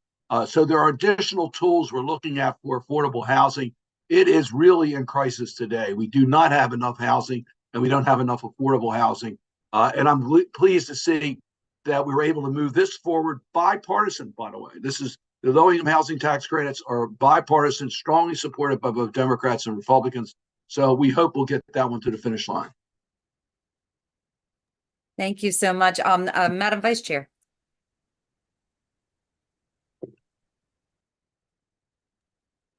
So there are additional tools we're looking at for affordable housing. It is really in crisis today. We do not have enough housing, and we don't have enough affordable housing. And I'm pleased to see that we were able to move this forward, bipartisan, by the way. This is the low-income housing tax credits are bipartisan, strongly supported by both Democrats and Republicans. So we hope we'll get that one to the finish line. Thank you so much. Madam Vice Chair.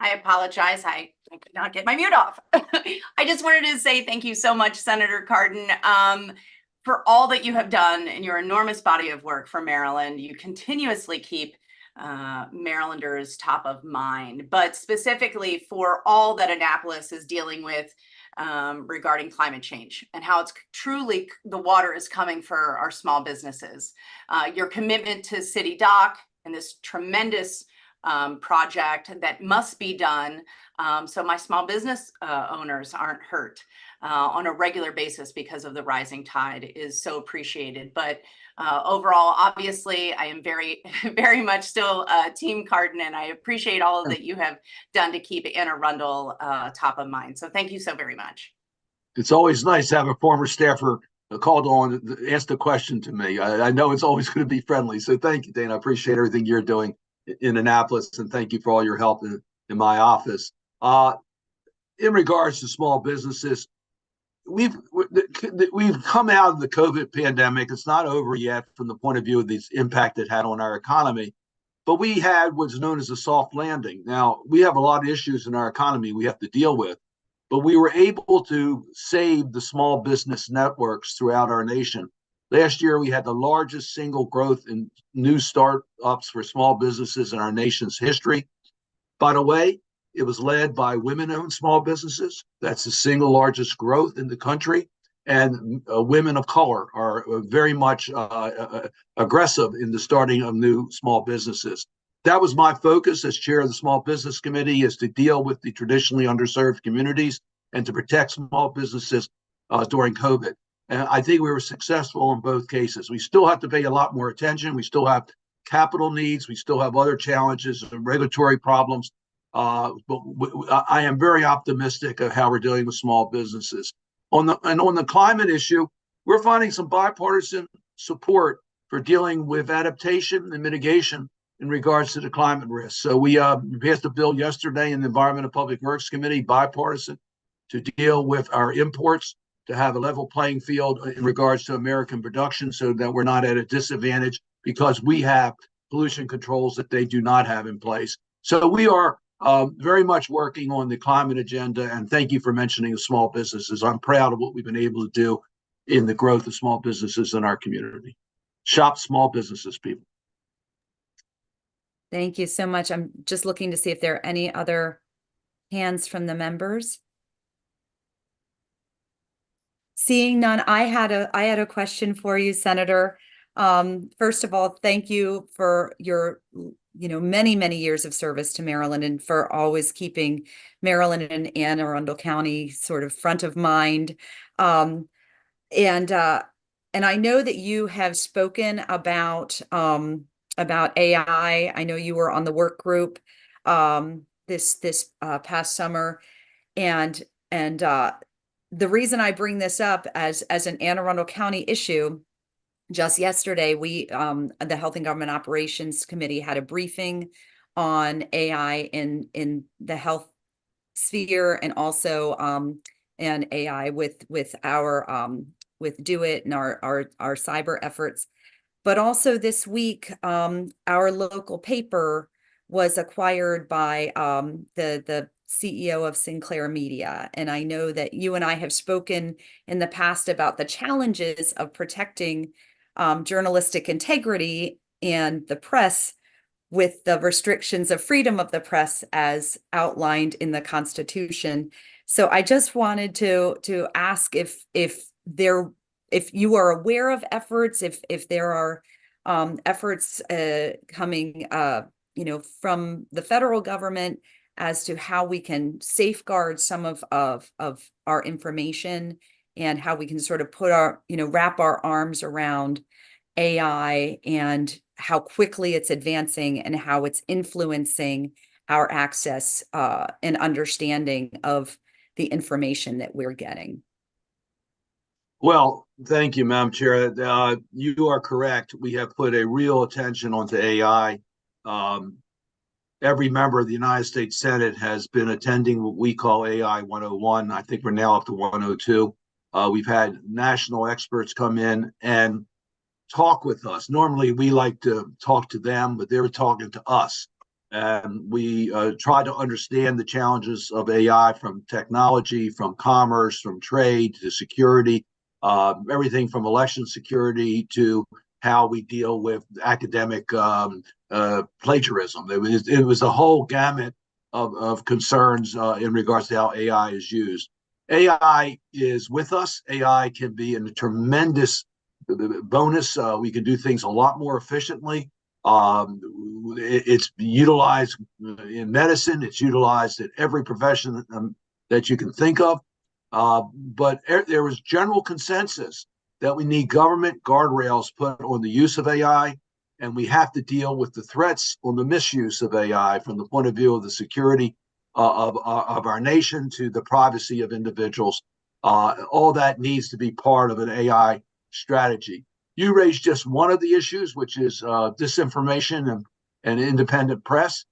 I apologize. I could not get my mute off. I just wanted to say thank you so much, Senator Cardin, for all that you have done in your enormous body of work for Maryland. You continuously keep Marylanders top of mind, but specifically for all that Annapolis is dealing with regarding climate change and how it's truly the water is coming for our small businesses. Your commitment to City Dock and this tremendous project that must be done so my small business owners aren't hurt on a regular basis because of the rising tide is so appreciated. But overall, obviously, I am very, very much still Team Cardin, and I appreciate all that you have done to keep Anne Arundel top of mind. So thank you so very much. It's always nice to have a former staffer called on to ask the question to me. I know it's always going to be friendly. So thank you, Dana. I appreciate everything you're doing in Annapolis, and thank you for all your help in my office. In regards to small businesses, we've come out of the COVID pandemic. It's not over yet from the point of view of the impact it had on our economy, but we had what's known as a soft landing. Now, we have a lot of issues in our economy we have to deal with, but we were able to save the small business networks throughout our nation. Last year, we had the largest single growth in new startups for small businesses in our nation's history. By the way, it was led by women-owned small businesses. That's the single largest growth in the country. And women of color are very much aggressive in the starting of new small businesses. That was my focus as chair of the Small Business Committee, is to deal with the traditionally underserved communities and to protect small businesses during COVID. And I think we were successful in both cases. We still have to pay a lot more attention. We still have capital needs. We still have other challenges and regulatory problems. But I am very optimistic of how we're dealing with small businesses. On the climate issue, we're finding some bipartisan support for dealing with adaptation and mitigation in regards to the climate risk. So we passed a bill yesterday in the Environment and Public Works Committee, bipartisan, to deal with our imports, to have a level playing field in regards to American production so that we're not at a disadvantage because we have pollution controls that they do not have in place. So we are very much working on the climate agenda, and thank you for mentioning the small businesses. I'm proud of what we've been able to do in the growth of small businesses in our community. Shop small businesses, people. Thank you so much. I'm just looking to see if there are any other hands from the members. Seeing none, I had a question for you, Senator. First of all, thank you for your many, many years of service to Maryland and for always keeping Maryland and Anne Arundel County sort of front of mind. And I know that you have spoken about AI. I know you were on the work group this past summer, and the reason I bring this up as an Anne Arundel County issue. Just yesterday, the Health and Government Operations Committee had a briefing on AI in the health sphere, and also and AI with our with Do It and our cyber efforts. But also this week, our local paper was acquired by the CEO of Sinclair Media. And I know that you and I have spoken in the past about the challenges of protecting journalistic integrity and the press with the restrictions of freedom of the press as outlined in the Constitution. So I just wanted to ask if you are aware of efforts, if there are efforts coming from the federal government as to how we can safeguard some of our information and how we can sort of put wrap our arms around AI and how quickly it's advancing and how it's influencing our access and understanding of the information that we're getting. Well, thank you, Madam Chair. You are correct. We have put a real attention onto AI. Every member of the United States Senate has been attending what we call AI 101. I think we're now up to 102. We've had national experts come in and talk with us. Normally, we like to talk to them, but they were talking to us. And we try to understand the challenges of AI from technology, from commerce, from trade to security, everything from election security to how we deal with academic plagiarism. It was a whole gamut of concerns in regards to how AI is used. AI is with us. AI can be a tremendous bonus. We can do things a lot more efficiently. It's utilized in medicine. It's utilized in every profession that you can think of. But there was general consensus that we need government guardrails put on the use of AI, and we have to deal with the threats on the misuse of AI from the point of view of the security of our nation to the privacy of individuals. All that needs to be part of an AI strategy. You raised just one of the issues, which is disinformation and independent press.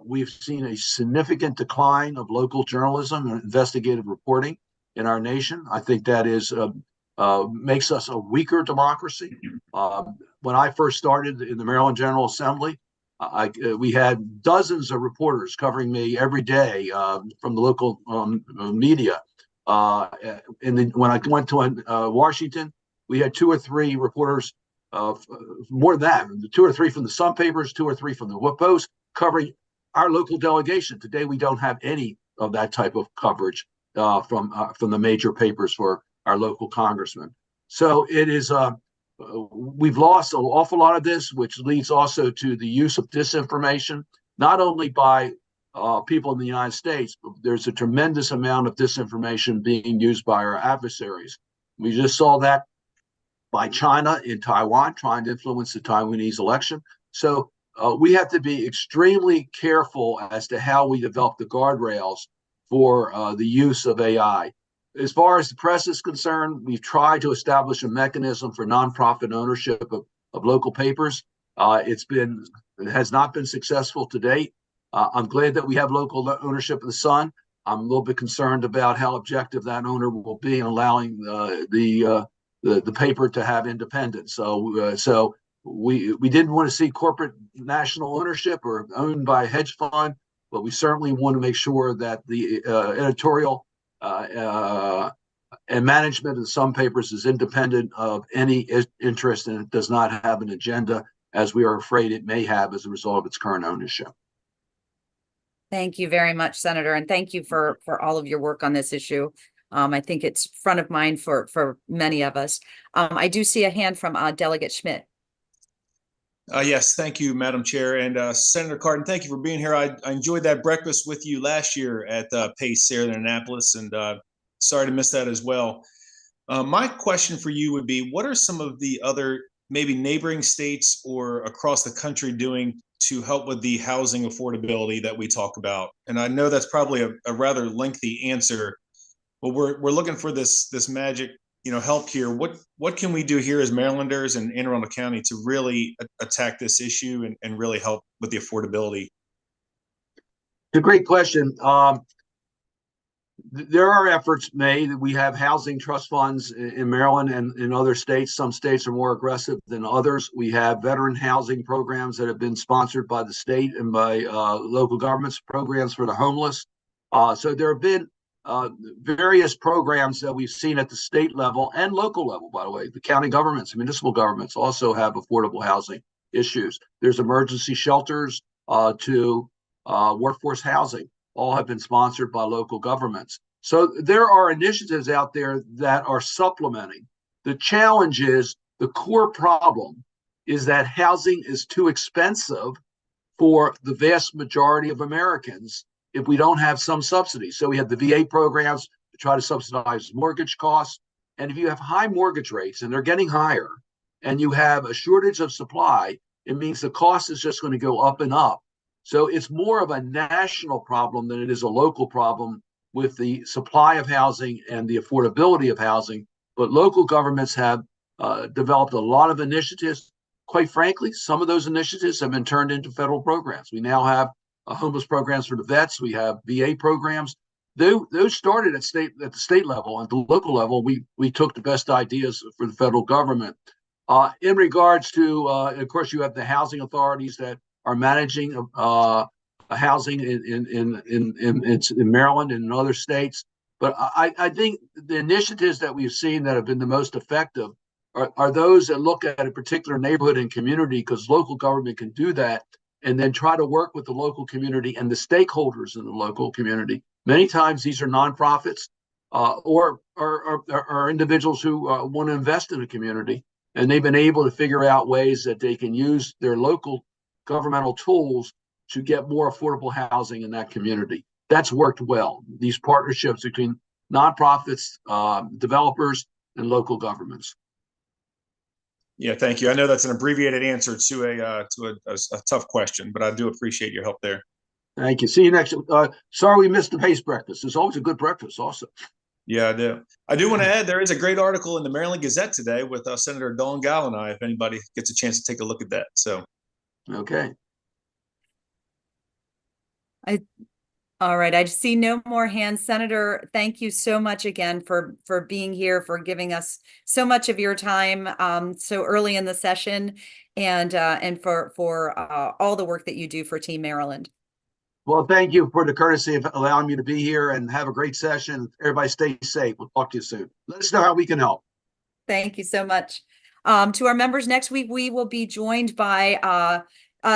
We've seen a significant decline of local journalism and investigative reporting in our nation. I think that is makes us a weaker democracy. When I first started in the Maryland General Assembly, we had dozens of reporters covering me every day from the local media. And then when I went to Washington, we had 2 or 3 reporters, more than that, 2 or 3 from the Sun papers, 2 or 3 from the Post, covering our local delegation. Today, we don't have any of that type of coverage from the major papers for our local congressmen. So it is, we've lost an awful lot of this, which leads also to the use of disinformation, not only by people in the United States, but there's a tremendous amount of disinformation being used by our adversaries. We just saw that by China in Taiwan, trying to influence the Taiwanese election. So we have to be extremely careful as to how we develop the guardrails for the use of AI. As far as the press is concerned, we've tried to establish a mechanism for nonprofit ownership of local papers. It has not been successful to date. I'm glad that we have local ownership of the Sun. I'm a little bit concerned about how objective that owner will be in allowing the paper to have independence. So we didn't want to see corporate national ownership or owned by a hedge fund, but we certainly want to make sure that the editorial and management of some papers is independent of any interest, and it does not have an agenda, as we are afraid it may have as a result of its current ownership. Thank you very much, Senator, and thank you for all of your work on this issue. I think it's front of mind for many of us. I do see a hand from Delegate Schmidt. Yes, thank you, Madam Chair. And Senator Cardin, thank you for being here. I enjoyed that breakfast with you last year at Pace here in Annapolis, and sorry to miss that as well. My question for you would be, what are some of the other maybe neighboring states or across the country doing to help with the housing affordability that we talk about? And I know that's probably a rather lengthy answer, but we're looking for this magic help here. What can we do here as Marylanders and Anne Arundel County to really attack this issue and really help with the affordability? It's a great question. There are efforts made. We have housing trust funds in Maryland and in other states. Some states are more aggressive than others. We have veteran housing programs that have been sponsored by the state and by local governments, programs for the homeless. So there have been various programs that we've seen at the state level and local level, by the way. The county governments, municipal governments also have affordable housing issues. There's emergency shelters to workforce housing. All have been sponsored by local governments. So there are initiatives out there that are supplementing. The challenge is, the core problem is that housing is too expensive for the vast majority of Americans if we don't have some subsidies. So we have the VA programs to try to subsidize mortgage costs. And if you have high mortgage rates and they're getting higher and you have a shortage of supply, it means the cost is just going to go up and up. So it's more of a national problem than it is a local problem with the supply of housing and the affordability of housing. But local governments have developed a lot of initiatives. Quite frankly, some of those initiatives have been turned into federal programs. We now have homeless programs for the vets. We have VA programs. Those started at the state level. At the local level, we took the best ideas for the federal government. In regards to, of course, you have the housing authorities that are managing housing in Maryland and in other states. But I think the initiatives that we've seen that have been the most effective are those that look at a particular neighborhood and community, because local government can do that, and then try to work with the local community and the stakeholders in the local community. Many times these are nonprofits or individuals who want to invest in a community, and they've been able to figure out ways that they can use their local governmental tools to get more affordable housing in that community. That's worked well. These partnerships between nonprofits, developers, and local governments. Yeah, thank you. I know that's an abbreviated answer to a tough question, but I do appreciate your help there. Thank you. See you next. Sorry we missed the pace breakfast. It's always a good breakfast also. Yeah, I do. I do want to add, there is a great article in the Maryland Gazette today with Senator Dawn Gall and I, if anybody gets a chance to take a look at that. So, okay. All right, I see no more hands. Senator, thank you so much again for being here, for giving us so much of your time so early in the session, and for all the work that you do for Team Maryland. Well, thank you for the courtesy of allowing me to be here, and have a great session. Everybody stay safe. We'll talk to you soon. Let us know how we can help. Thank you so much. To our members, next week we will be joined by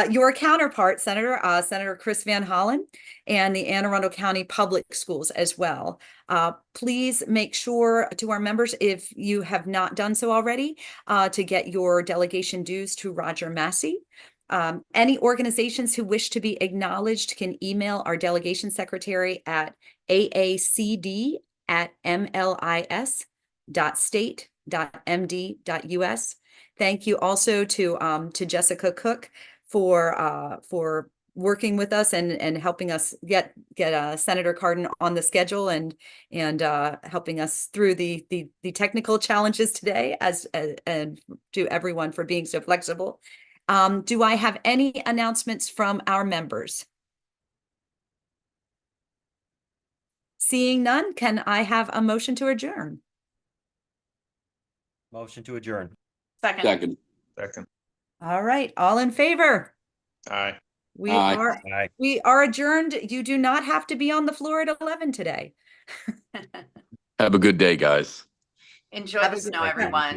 your counterpart, Senator Chris Van Hollen, and the Anne Arundel County Public Schools as well. Please make sure to our members, if you have not done so already, to get your delegation dues to Roger Massey. Any organizations who wish to be acknowledged can email our delegation secretary at aacd@mlis.state.md.us. Thank you also to Jessica Cook for working with us and helping us get Senator Cardin on the schedule and helping us through the technical challenges today, and to everyone for being so flexible. Do I have any announcements from our members? Seeing none, can I have a motion to adjourn? Motion to adjourn. Second. All right, all in favor? Aye. We Aye. are adjourned. You do not have to be on the floor at 11 today. Have a good day, guys. Enjoy the snow, everyone.